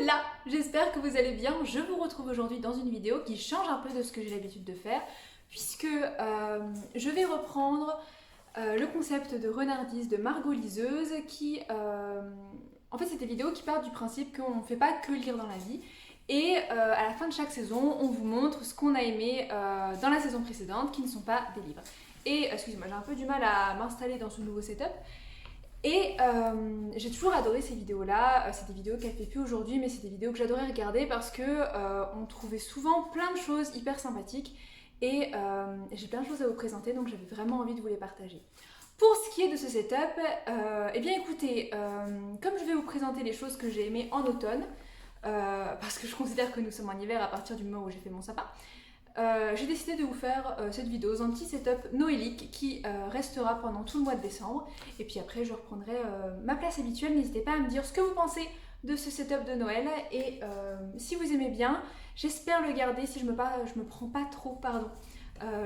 Hola! J'espère que vous allez bien. Je vous retrouve aujourd'hui dans une vidéo qui change un peu de ce que j'ai l'habitude de faire, puisque je vais reprendre le concept de renardise de Margot Liseuse qui... en fait, c'est des vidéos qui partent du principe qu'on ne fait pas que lire dans la vie. Et à la fin de chaque saison, on vous montre ce qu'on a aimé dans la saison précédente, qui ne sont pas des livres. Et excusez-moi, j'ai un peu du mal à m'installer dans ce nouveau setup. Et j'ai toujours adoré ces vidéos-là. C'est des vidéos qu'elle fait plus aujourd'hui, mais c'est des vidéos que j'adorais regarder parce que on trouvait souvent plein de choses hyper sympathiques. Et j'ai plein de choses à vous présenter, donc j'avais vraiment envie de vous les partager. Pour ce qui est de ce setup, eh bien écoutez, comme je vais vous présenter les choses que j'ai aimées en automne, parce que je considère que nous sommes en hiver à partir du moment où j'ai fait mon sapin, j'ai décidé de vous faire cette vidéo dans un petit setup noélique qui restera pendant tout le mois de décembre. Et puis après, je reprendrai ma place habituelle. N'hésitez pas à me dire ce que vous pensez de ce setup de Noël. Et si vous aimez bien, j'espère le garder si je me prends pas trop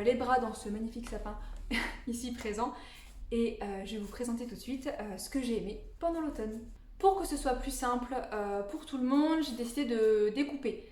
les bras dans ce magnifique sapin ici présent. Et je vais vous présenter tout de suite ce que j'ai aimé pendant l'automne. Pour que ce soit plus simple pour tout le monde, j'ai décidé de découper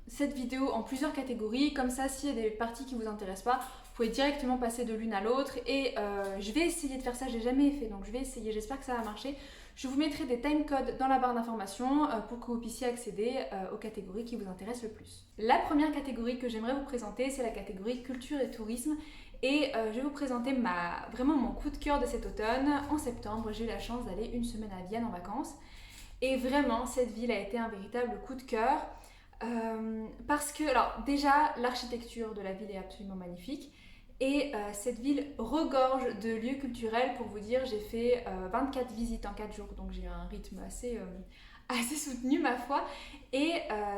cette vidéo en plusieurs catégories. Comme ça, s'il y a des parties qui vous intéressent pas, vous pouvez directement passer de l'une à l'autre. Et je vais essayer de faire ça, je l'ai jamais fait, donc je vais essayer, j'espère que ça va marcher. Je vous mettrai des timecodes dans la barre d'informations pour que vous puissiez accéder aux catégories qui vous intéressent le plus. La première catégorie que j'aimerais vous présenter, c'est la catégorie culture et tourisme. Et je vais vous présenter vraiment mon coup de cœur de cet automne. En septembre, j'ai eu la chance d'aller une semaine à Vienne en vacances. Et vraiment, cette ville a été un véritable coup de cœur. Parce que, alors déjà, l'architecture de la ville est absolument magnifique. Et cette ville regorge de lieux culturels. Pour vous dire, j'ai fait 24 visites en 4 jours. Donc j'ai eu un rythme assez soutenu, ma foi. Et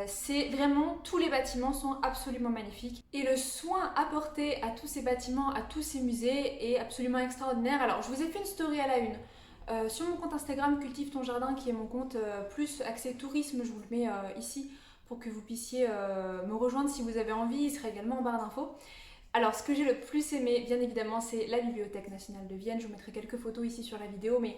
c'est vraiment, tous les bâtiments sont absolument magnifiques. Et le soin apporté à tous ces bâtiments, à tous ces musées est absolument extraordinaire. Alors, je vous ai fait une story à la une. Sur mon compte Instagram, Cultive ton jardin, qui est mon compte plus axé tourisme, je vous le mets ici pour que vous puissiez me rejoindre si vous avez envie. Il sera également en barre d'infos. Alors, ce que j'ai le plus aimé, bien évidemment, c'est la Bibliothèque nationale de Vienne. Je vous mettrai quelques photos ici sur la vidéo, mais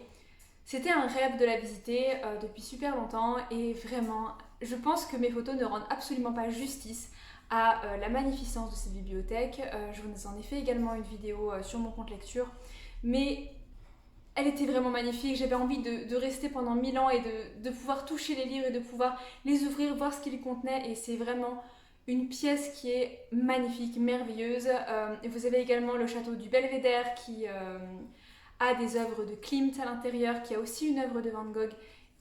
c'était un rêve de la visiter depuis super longtemps. Et vraiment, je pense que mes photos ne rendent absolument pas justice à la magnificence de cette bibliothèque. Je vous en ai fait également une vidéo sur mon compte lecture, mais elle était vraiment magnifique. J'avais envie de rester pendant 1000 ans et de pouvoir toucher les livres et de pouvoir les ouvrir, voir ce qu'ils contenaient. Et c'est vraiment une pièce qui est magnifique, merveilleuse. Vous avez également le château du Belvédère qui a des œuvres de Klimt à l'intérieur, qui a aussi une œuvre de Van Gogh.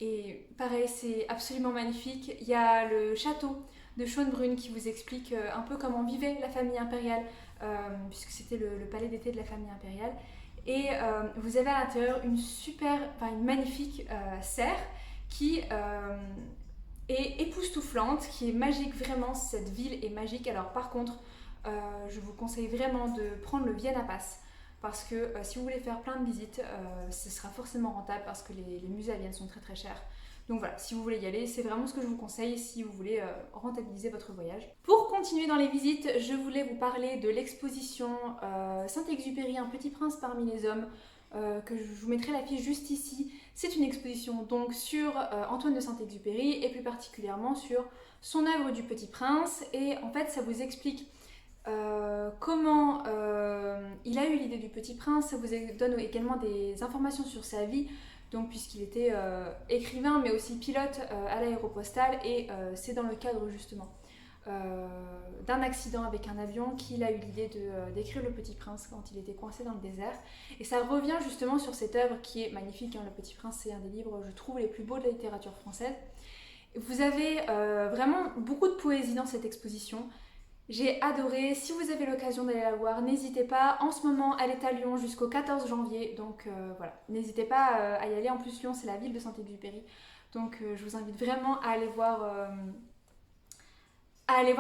Et pareil, c'est absolument magnifique. Il y a le château de Schönbrunn qui vous explique un peu comment vivait la famille impériale, puisque c'était le palais d'été de la famille impériale. Et vous avez à l'intérieur une magnifique serre qui est époustouflante, qui est magique, vraiment, cette ville est magique. Alors par contre, je vous conseille vraiment de prendre le Vienna Pass, parce que si vous voulez faire plein de visites, ce sera forcément rentable, parce que les musées à Vienne sont très très chers. Donc voilà, si vous voulez y aller, c'est vraiment ce que je vous conseille si vous voulez rentabiliser votre voyage. Pour continuer dans les visites, je voulais vous parler de l'exposition Saint-Exupéry, Un petit prince parmi les hommes, que je vous mettrai la fiche juste ici. C'est une exposition donc sur Antoine de Saint-Exupéry et plus particulièrement sur son œuvre du Petit Prince. Et en fait, ça vous explique comment il a eu l'idée du Petit Prince. Ça vous donne également des informations sur sa vie. Donc, puisqu'il était écrivain mais aussi pilote à l'Aéropostale, et c'est dans le cadre justement d'un accident avec un avion qu'il a eu l'idée d'écrire Le Petit Prince quand il était coincé dans le désert. Et ça revient justement sur cette œuvre qui est magnifique, hein. Le Petit Prince, c'est un des livres, je trouve, les plus beaux de la littérature française. Vous avez vraiment beaucoup de poésie dans cette exposition. J'ai adoré. Si vous avez l'occasion d'aller la voir, n'hésitez pas. En ce moment, elle est à Lyon jusqu'au 14 janvier. Donc voilà, n'hésitez pas à y aller. En plus, Lyon, c'est la ville de Saint-Exupéry. Donc je vous invite vraiment à aller voir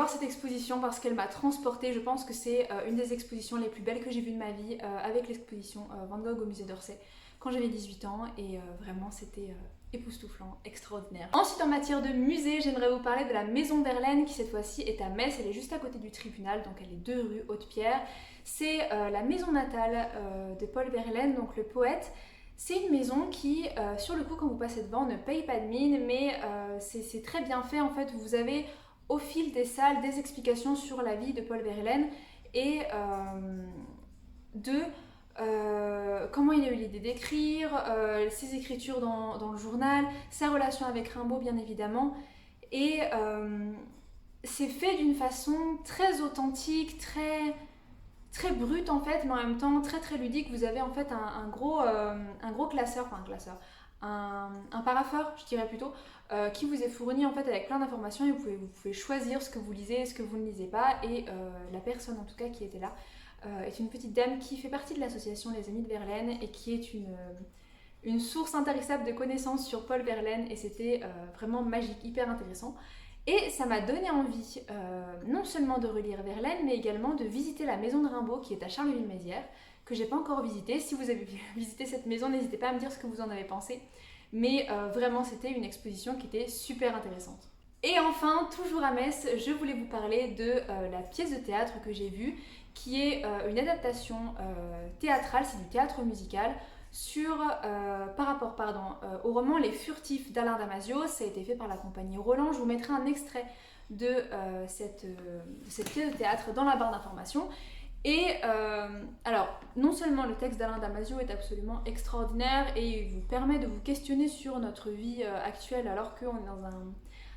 cette exposition, parce qu'elle m'a transportée. Je pense que c'est une des expositions les plus belles que j'ai vues de ma vie, avec l'exposition Van Gogh au musée d'Orsay quand j'avais 18 ans. Et vraiment, c'était époustouflant, extraordinaire. Ensuite, en matière de musée, j'aimerais vous parler de la Maison Verlaine, qui cette fois-ci est à Metz. Elle est juste à côté du tribunal, donc elle est 2 rue Haute-Pierre. C'est la maison natale de Paul Verlaine, donc le poète. C'est une maison qui, sur le coup, quand vous passez devant, ne paye pas de mine, mais c'est très bien fait. En fait, vous avez au fil des salles des explications sur la vie de Paul Verlaine et de comment il a eu l'idée d'écrire, ses écritures dans le journal, sa relation avec Rimbaud, bien évidemment. Et c'est fait d'une façon très authentique, très brute en fait, mais en même temps très très ludique. Vous avez en fait un gros classeur, enfin un classeur, un parapheur, je dirais plutôt, qui vous est fourni en fait avec plein d'informations et vous pouvez choisir ce que vous lisez, ce que vous ne lisez pas. Et la personne en tout cas qui était là est une petite dame qui fait partie de l'association Les Amis de Verlaine et qui est une source intarissable de connaissances sur Paul Verlaine et c'était vraiment magique, hyper intéressant. Et ça m'a donné envie non seulement de relire Verlaine, mais également de visiter la maison de Rimbaud qui est à Charleville-Mézières, que j'ai pas encore visitée. Si vous avez visité cette maison, n'hésitez pas à me dire ce que vous en avez pensé. Mais vraiment, c'était une exposition qui était super intéressante. Et enfin, toujours à Metz, je voulais vous parler de la pièce de théâtre que j'ai vue, qui est une adaptation théâtrale, c'est du théâtre musical, par rapport au roman Les Furtifs d'Alain Damasio. Ça a été fait par la compagnie Roland. Je vous mettrai un extrait de cette pièce de théâtre dans la barre d'information. Et alors, non seulement le texte d'Alain Damasio est absolument extraordinaire et il vous permet de vous questionner sur notre vie actuelle alors qu'on est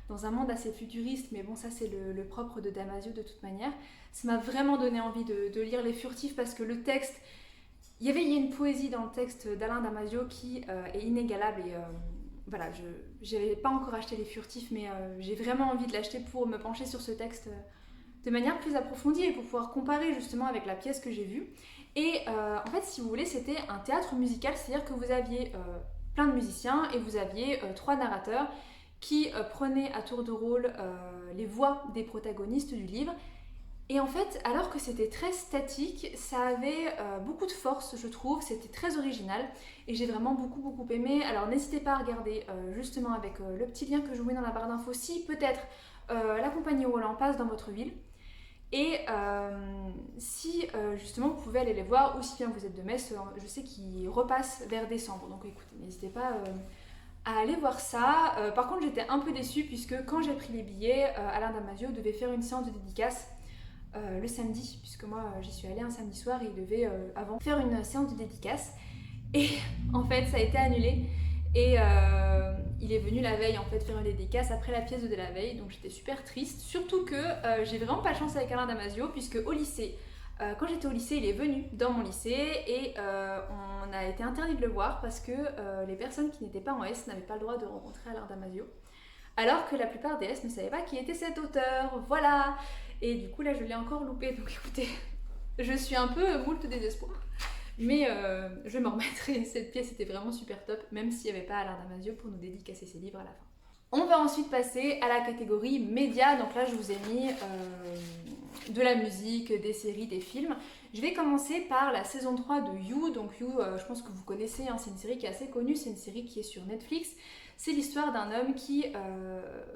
dans un monde assez futuriste, mais bon, ça c'est le propre de Damasio de toute manière. Ça m'a vraiment donné envie de lire Les Furtifs parce que le texte, il y a une poésie dans le texte d'Alain Damasio qui est inégalable et voilà, je n'avais pas encore acheté Les Furtifs, mais j'ai vraiment envie de l'acheter pour me pencher sur ce texte de manière plus approfondie et pour pouvoir comparer justement avec la pièce que j'ai vue. Et en fait, si vous voulez, c'était un théâtre musical, c'est-à-dire que vous aviez plein de musiciens et vous aviez 3 narrateurs qui prenaient à tour de rôle les voix des protagonistes du livre. Et en fait, alors que c'était très statique, ça avait beaucoup de force, je trouve, c'était très original et j'ai vraiment beaucoup aimé. Alors n'hésitez pas à regarder justement avec le petit lien que je vous mets dans la barre d'infos si peut-être la compagnie Roland passe dans votre ville. Et si justement vous pouvez aller les voir, ou si bien vous êtes de Metz, je sais qu'ils repassent vers décembre, donc écoutez, n'hésitez pas à aller voir ça. Par contre, j'étais un peu déçue puisque quand j'ai pris les billets, Alain Damasio devait faire une séance de dédicace le samedi, puisque moi j'y suis allée un samedi soir et il devait avant faire une séance de dédicace. Et en fait, ça a été annulé. Et il est venu la veille en fait faire une dédicace après la pièce de la veille, donc j'étais super triste. Surtout que j'ai vraiment pas de chance avec Alain Damasio, puisque au lycée, quand j'étais au lycée, il est venu dans mon lycée et on a été interdit de le voir parce que les personnes qui n'étaient pas en S n'avaient pas le droit de rencontrer Alain Damasio. Alors que la plupart des S ne savaient pas qui était cet auteur, voilà. Et du coup là je l'ai encore loupé, donc écoutez, je suis un peu moult désespoir. Mais je me remettrai, cette pièce était vraiment super top, même s'il n'y avait pas Alain Damasio pour nous dédicacer ses livres à la fin. On va ensuite passer à la catégorie médias, donc là je vous ai mis de la musique, des séries, des films. Je vais commencer par la saison 3 de You, donc You je pense que vous connaissez, hein, c'est une série qui est assez connue, c'est une série qui est sur Netflix. C'est l'histoire d'un homme qui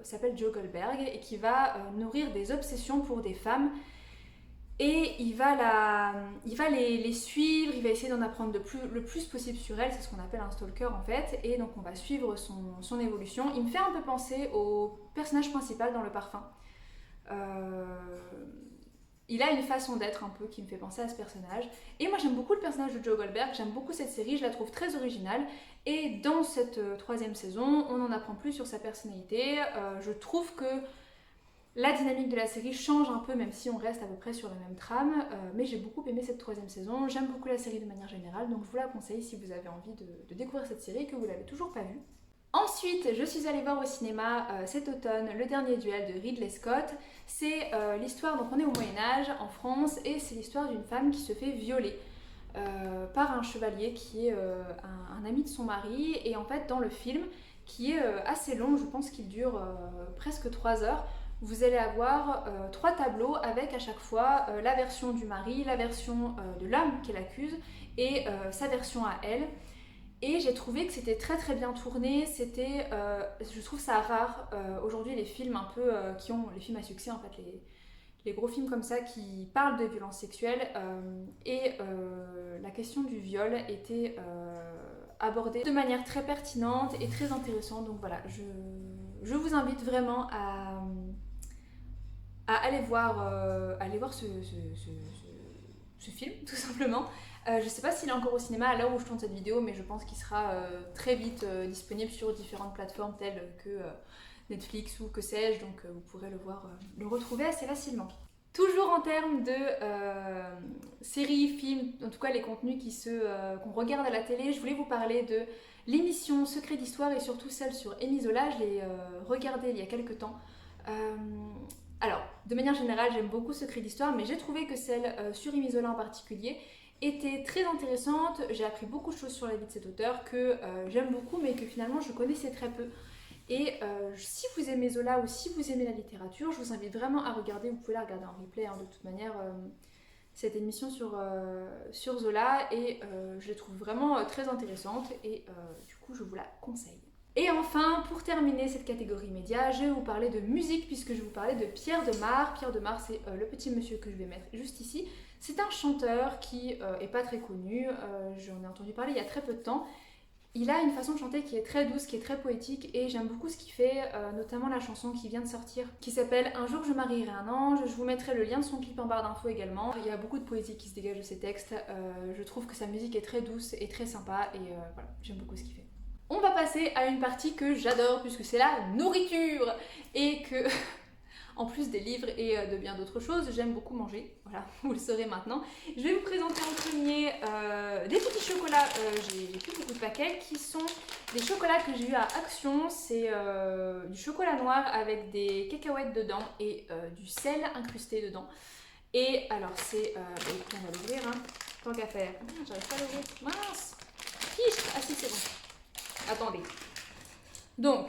s'appelle Joe Goldberg et qui va nourrir des obsessions pour des femmes. Et il va les suivre, il va essayer d'en apprendre le plus possible sur elle, c'est ce qu'on appelle un stalker en fait, et donc on va suivre son évolution. Il me fait un peu penser au personnage principal dans Le Parfum. Il a une façon d'être un peu qui me fait penser à ce personnage. Et moi j'aime beaucoup le personnage de Joe Goldberg, j'aime beaucoup cette série, je la trouve très originale. Et dans cette 3e saison, on en apprend plus sur sa personnalité. Je trouve que la dynamique de la série change un peu, même si on reste à peu près sur la même trame, mais j'ai beaucoup aimé cette 3e saison, j'aime beaucoup la série de manière générale, donc je vous la conseille si vous avez envie de découvrir cette série et que vous l'avez toujours pas vue. Ensuite, je suis allée voir au cinéma cet automne Le Dernier Duel de Ridley Scott. C'est l'histoire, donc on est au Moyen-Âge en France, et c'est l'histoire d'une femme qui se fait violer par un chevalier qui est un ami de son mari, et en fait dans le film, qui est assez long, je pense qu'il dure presque 3 heures, vous allez avoir 3 tableaux avec à chaque fois la version du mari, la version de l'homme qui l'accuse et sa version à elle. Et j'ai trouvé que c'était très bien tourné, je trouve ça rare aujourd'hui les films un peu les films à succès en fait, les gros films comme ça qui parlent de violences sexuelles et la question du viol était abordées de manière très pertinente et très intéressante. Donc voilà, je vous invite vraiment à aller voir ce film, tout simplement. Je sais pas s'il est encore au cinéma à l'heure où je tourne cette vidéo, mais je pense qu'il sera très vite disponible sur différentes plateformes telles que Netflix ou que sais-je, donc vous pourrez le retrouver assez facilement. Toujours en termes de séries, films, en tout cas les contenus qu'on regarde à la télé, je voulais vous parler de l'émission Secret d'Histoire et surtout celle sur Émile Zola. Je l'ai regardée il y a quelques temps. Alors, de manière générale, j'aime beaucoup Secret d'Histoire, mais j'ai trouvé que celle sur Émile Zola en particulier était très intéressante. J'ai appris beaucoup de choses sur la vie de cet auteur que j'aime beaucoup, mais que finalement je connaissais très peu. Et si vous aimez Zola ou si vous aimez la littérature, je vous invite vraiment à regarder, vous pouvez la regarder en replay de toute manière, cette émission sur Zola, et je la trouve vraiment très intéressante et du coup je vous la conseille. Et enfin, pour terminer cette catégorie média, je vais vous parler de musique puisque je vais vous parler de Pierre Demar. Pierre Demar, c'est le petit monsieur que je vais mettre juste ici. C'est un chanteur qui est pas très connu, j'en ai entendu parler il y a très peu de temps. Il a une façon de chanter qui est très douce, qui est très poétique et j'aime beaucoup ce qu'il fait, notamment la chanson qui vient de sortir qui s'appelle Un jour je marierai un ange. Je vous mettrai le lien de son clip en barre d'infos également. Il y a beaucoup de poésie qui se dégage de ses textes, je trouve que sa musique est très douce et très sympa et voilà, j'aime beaucoup ce qu'il fait. On va passer à une partie que j'adore puisque c'est la nourriture et que... En plus des livres et de bien d'autres choses, j'aime beaucoup manger, voilà, vous le saurez maintenant. Je vais vous présenter en premier des petits chocolats, j'ai plus beaucoup de paquets, qui sont des chocolats que j'ai eu à Action. C'est du chocolat noir avec des cacahuètes dedans et du sel incrusté dedans. Et alors c'est, écoutez, on va l'ouvrir, hein, tant qu'à faire. J'arrive pas à l'ouvrir, mince, fiche, ah si c'est bon. Attendez. Donc,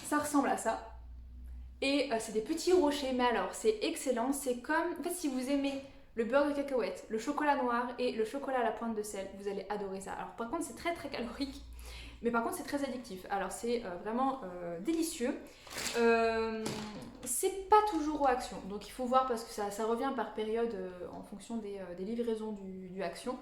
ça ressemble à ça. Et c'est des petits rochers, mais alors c'est excellent, c'est comme, en fait si vous aimez le beurre de cacahuète, le chocolat noir et le chocolat à la pointe de sel, vous allez adorer ça. Alors par contre c'est très très calorique, mais par contre c'est très addictif, alors c'est vraiment délicieux. C'est pas toujours au Action, donc il faut voir parce que ça revient par période en fonction des livraisons du Action.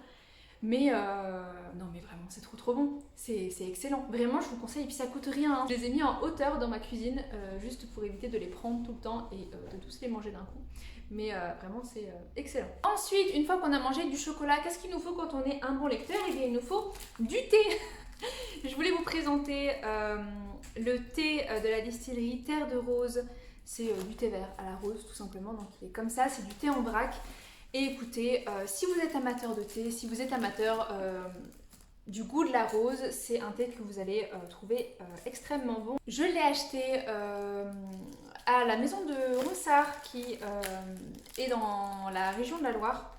Mais non mais vraiment c'est trop bon, c'est excellent, vraiment je vous conseille et puis ça coûte rien, hein. Je les ai mis en hauteur dans ma cuisine juste pour éviter de les prendre tout le temps et de tous les manger d'un coup, mais vraiment c'est excellent. Ensuite, une fois qu'on a mangé du chocolat, qu'est-ce qu'il nous faut quand on est un bon lecteur? Eh bien il nous faut du thé. Je voulais vous présenter le thé de la distillerie Terre de Rose. C'est du thé vert à la rose tout simplement, donc il est comme ça, c'est du thé en vrac. Et écoutez, si vous êtes amateur de thé, si vous êtes amateur du goût de la rose, c'est un thé que vous allez trouver extrêmement bon. Je l'ai acheté à la maison de Ronsard qui est dans la région de la Loire.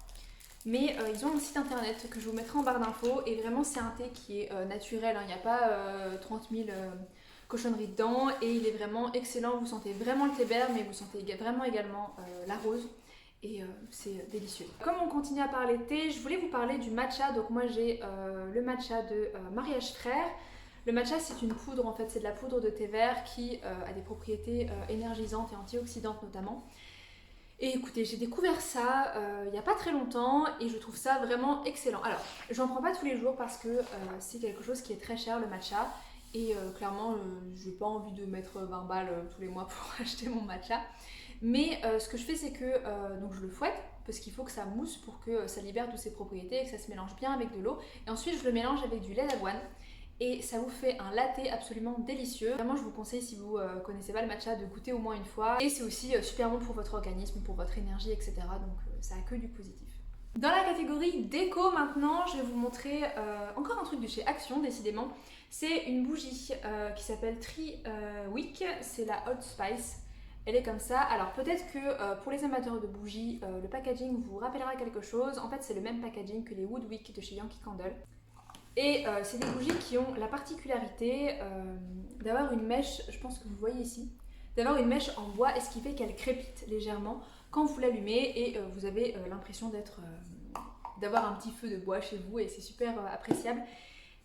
Mais ils ont un site internet que je vous mettrai en barre d'infos et vraiment c'est un thé qui est naturel, hein. Il n'y a pas 30 000 cochonneries dedans et il est vraiment excellent. Vous sentez vraiment le thé vert mais vous sentez vraiment également la rose. Et c'est délicieux. Comme on continue à parler de thé, je voulais vous parler du matcha. Donc moi j'ai le matcha de Mariage Frères. Le matcha c'est une poudre, en fait c'est de la poudre de thé vert qui a des propriétés énergisantes et antioxydantes notamment. Et écoutez, j'ai découvert ça il n'y a pas très longtemps et je trouve ça vraiment excellent. Alors, j'en prends pas tous les jours parce que c'est quelque chose qui est très cher le matcha. Et clairement, je n'ai pas envie de mettre 20 balles tous les mois pour acheter mon matcha. Mais ce que je fais, c'est que donc je le fouette parce qu'il faut que ça mousse pour que ça libère toutes ses propriétés et que ça se mélange bien avec de l'eau. Et ensuite, je le mélange avec du lait d'avoine. Et ça vous fait un latte absolument délicieux. Vraiment, je vous conseille, si vous connaissez pas le matcha, de goûter au moins une fois. Et c'est aussi super bon pour votre organisme, pour votre énergie, etc. Donc ça a que du positif. Dans la catégorie déco maintenant, je vais vous montrer encore un truc de chez Action, décidément. C'est une bougie qui s'appelle Tree Wick, c'est la Hot Spice. Elle est comme ça. Alors peut-être que pour les amateurs de bougies, le packaging vous rappellera quelque chose. En fait, c'est le même packaging que les Wood Wick de chez Yankee Candle. Et c'est des bougies qui ont la particularité d'avoir une mèche, je pense que vous voyez ici, d'avoir une mèche en bois, et ce qui fait qu'elle crépite légèrement quand vous l'allumez et vous avez l'impression d'avoir un petit feu de bois chez vous et c'est super appréciable.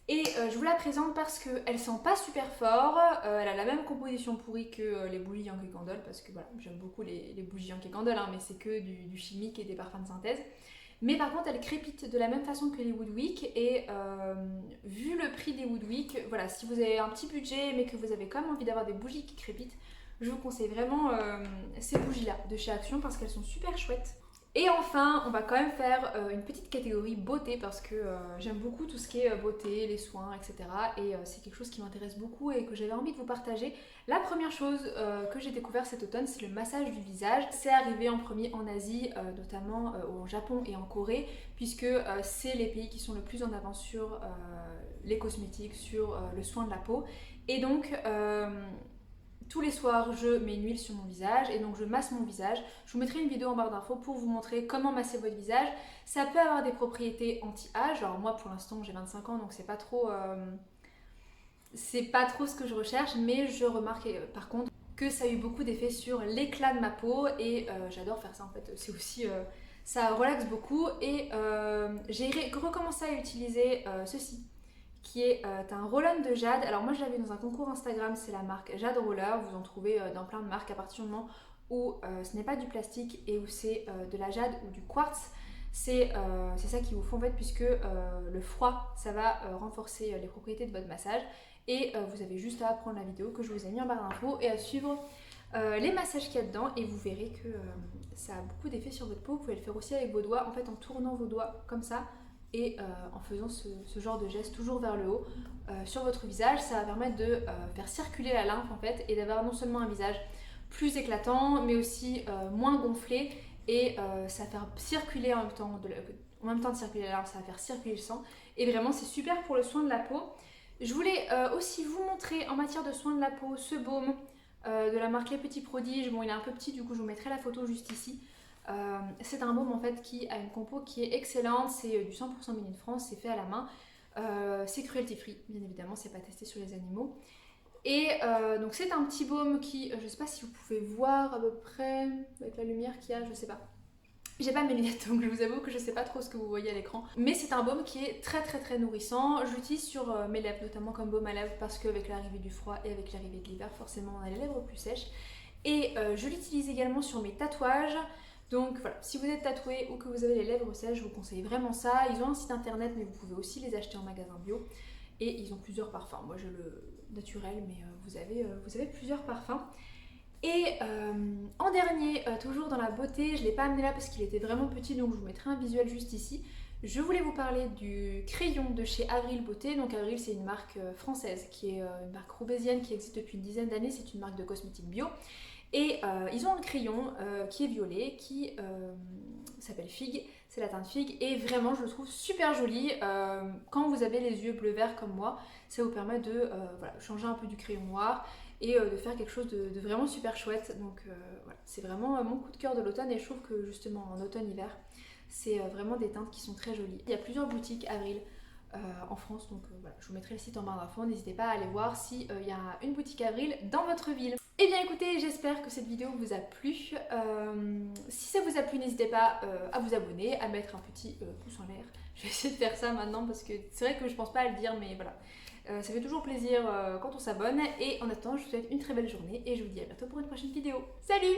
Et je vous la présente parce qu'elle sent pas super fort, elle a la même composition pourrie que les bougies Yankee Candle parce que voilà, j'aime beaucoup les bougies Yankee Candle, hein, mais c'est que du chimique et des parfums de synthèse. Mais par contre, elles crépitent de la même façon que les Woodwick. Et vu le prix des Woodwick, voilà, si vous avez un petit budget mais que vous avez quand même envie d'avoir des bougies qui crépitent, je vous conseille vraiment ces bougies-là de chez Action parce qu'elles sont super chouettes. Et enfin, on va quand même faire une petite catégorie beauté parce que j'aime beaucoup tout ce qui est beauté, les soins, etc. Et c'est quelque chose qui m'intéresse beaucoup et que j'avais envie de vous partager. La première chose que j'ai découvert cet automne, c'est le massage du visage. C'est arrivé en premier en Asie, notamment au Japon et en Corée, puisque c'est les pays qui sont le plus en avance sur les cosmétiques, sur le soin de la peau. Et donc tous les soirs, je mets une huile sur mon visage et donc je masse mon visage. Je vous mettrai une vidéo en barre d'infos pour vous montrer comment masser votre visage. Ça peut avoir des propriétés anti-âge. Alors moi, pour l'instant, j'ai 25 ans, donc c'est pas trop ce que je recherche, mais je remarque par contre que ça a eu beaucoup d'effets sur l'éclat de ma peau et j'adore faire ça en fait. C'est aussi ça relaxe beaucoup et j'ai recommencé à utiliser ceci, qui est un roll-on de jade. Alors moi je l'avais dans un concours Instagram, c'est la marque Jade Roller, vous en trouvez dans plein de marques à partir du moment où ce n'est pas du plastique et où c'est de la jade ou du quartz. C'est ça qui vous faut en fait, puisque le froid ça va renforcer les propriétés de votre massage et vous avez juste à prendre la vidéo que je vous ai mis en barre d'infos et à suivre les massages qu'il y a dedans et vous verrez que ça a beaucoup d'effet sur votre peau. Vous pouvez le faire aussi avec vos doigts, en fait en tournant vos doigts comme ça et en faisant ce genre de geste toujours vers le haut sur votre visage. Ça va permettre de faire circuler la lymphe en fait et d'avoir non seulement un visage plus éclatant mais aussi moins gonflé et ça va faire circuler en même temps de circuler la lymphe, ça va faire circuler le sang et vraiment c'est super pour le soin de la peau. Je voulais aussi vous montrer en matière de soin de la peau ce baume de la marque Les Petits Prodiges. Bon, il est un peu petit, du coup je vous mettrai la photo juste ici. C'est un baume en fait qui a une compo qui est excellente, c'est du 100% made in France, c'est fait à la main, c'est cruelty free, bien évidemment, c'est pas testé sur les animaux. Et donc c'est un petit baume qui, je sais pas si vous pouvez voir à peu près avec la lumière qu'il y a, je sais pas. J'ai pas mes lunettes donc je vous avoue que je sais pas trop ce que vous voyez à l'écran. Mais c'est un baume qui est très nourrissant. Je l'utilise sur mes lèvres, notamment comme baume à lèvres parce qu'avec l'arrivée du froid et avec l'arrivée de l'hiver, forcément on a les lèvres plus sèches. Et je l'utilise également sur mes tatouages. Donc voilà, si vous êtes tatoué ou que vous avez les lèvres sèches, je vous conseille vraiment ça. Ils ont un site internet mais vous pouvez aussi les acheter en magasin bio. Et ils ont plusieurs parfums. Moi j'ai le naturel mais vous avez plusieurs parfums. Et en dernier, toujours dans la beauté, je ne l'ai pas amené là parce qu'il était vraiment petit donc je vous mettrai un visuel juste ici. Je voulais vous parler du crayon de chez Avril Beauté. Donc Avril c'est une marque française qui est une marque roubaisienne qui existe depuis une dizaine d'années. C'est une marque de cosmétiques bio. Et ils ont un crayon qui est violet, qui s'appelle Figue, c'est la teinte Figue, et vraiment je le trouve super joli. Quand vous avez les yeux bleu-vert comme moi, ça vous permet de voilà, changer un peu du crayon noir et de faire quelque chose de vraiment super chouette. Donc voilà, c'est vraiment mon coup de cœur de l'automne et je trouve que justement en automne-hiver, c'est vraiment des teintes qui sont très jolies. Il y a plusieurs boutiques Avril en France, donc voilà, je vous mettrai le site en barre d'infos, n'hésitez pas à aller voir s'il y a une boutique Avril dans votre ville. Et bien écoutez, j'espère que cette vidéo vous a plu. Si ça vous a plu, n'hésitez pas à vous abonner, à mettre un petit pouce en l'air. Je vais essayer de faire ça maintenant parce que c'est vrai que je pense pas à le dire, mais voilà. Ça fait toujours plaisir quand on s'abonne. Et en attendant, je vous souhaite une très belle journée et je vous dis à bientôt pour une prochaine vidéo. Salut!